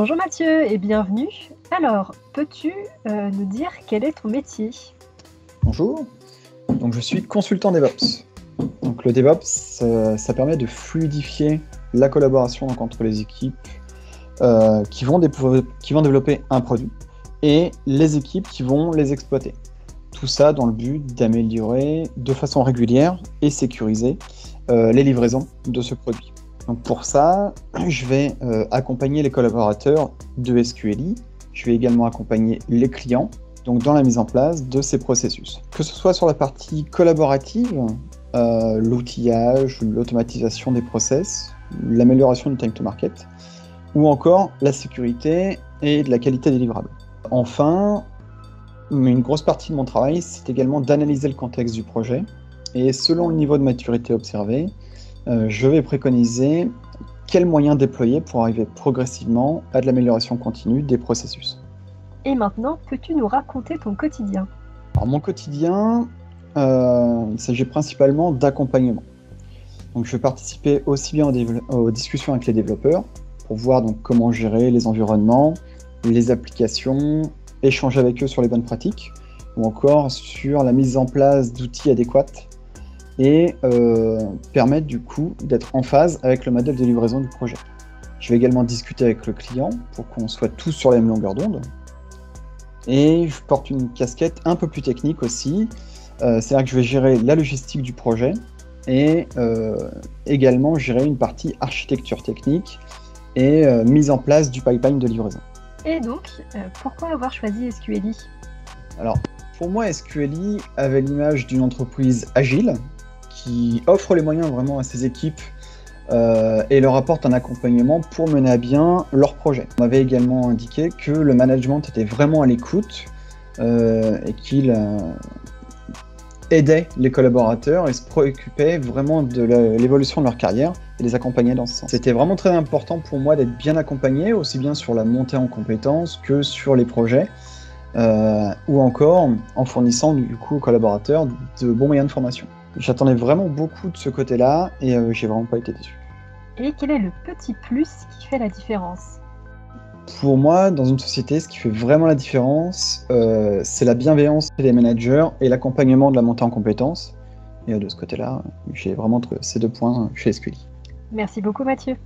Bonjour Mathieu et bienvenue. Alors, peux-tu nous dire quel est ton métier? Bonjour, donc je suis consultant DevOps. Donc le DevOps, ça permet de fluidifier la collaboration donc, entre les équipes qui vont développer un produit et les équipes qui vont les exploiter. Tout ça dans le but d'améliorer de façon régulière et sécurisée les livraisons de ce produit. Donc pour ça, je vais accompagner les collaborateurs de SQLi, je vais également accompagner les clients donc dans la mise en place de ces processus. Que ce soit sur la partie collaborative, l'outillage, l'automatisation des process, l'amélioration du time to market, ou encore la sécurité et de la qualité des livrables. Enfin, une grosse partie de mon travail, c'est également d'analyser le contexte du projet, et selon le niveau de maturité observé, je vais préconiser quels moyens déployer pour arriver progressivement à de l'amélioration continue des processus. Et maintenant, peux-tu nous raconter ton quotidien? Alors, mon quotidien, il s'agit principalement d'accompagnement. Donc, je vais participer aussi bien aux discussions avec les développeurs pour voir donc, comment gérer les environnements, les applications, échanger avec eux sur les bonnes pratiques, ou encore sur la mise en place d'outils adéquats et permettre du coup d'être en phase avec le modèle de livraison du projet. Je vais également discuter avec le client pour qu'on soit tous sur la même longueur d'onde. Et je porte une casquette un peu plus technique aussi, c'est-à-dire que je vais gérer la logistique du projet et également gérer une partie architecture technique et mise en place du pipeline de livraison. Et donc, pourquoi avoir choisi SQLi? Alors, pour moi, SQLi avait l'image d'une entreprise agile qui offre les moyens vraiment à ses équipes et leur apporte un accompagnement pour mener à bien leur projet. On m'avait également indiqué que le management était vraiment à l'écoute et qu'il aidait les collaborateurs et se préoccupait vraiment de l'évolution de leur carrière et les accompagnait dans ce sens. C'était vraiment très important pour moi d'être bien accompagné, aussi bien sur la montée en compétences que sur les projets, ou encore en fournissant du coup aux collaborateurs de bons moyens de formation. J'attendais vraiment beaucoup de ce côté-là et j'ai vraiment pas été déçu. Et quel est le petit plus qui fait la différence? Pour moi, dans une société, ce qui fait vraiment la différence, c'est la bienveillance des managers et l'accompagnement de la montée en compétences. Et de ce côté-là, j'ai vraiment trouvé ces deux points chez SQLi. Merci beaucoup Mathieu.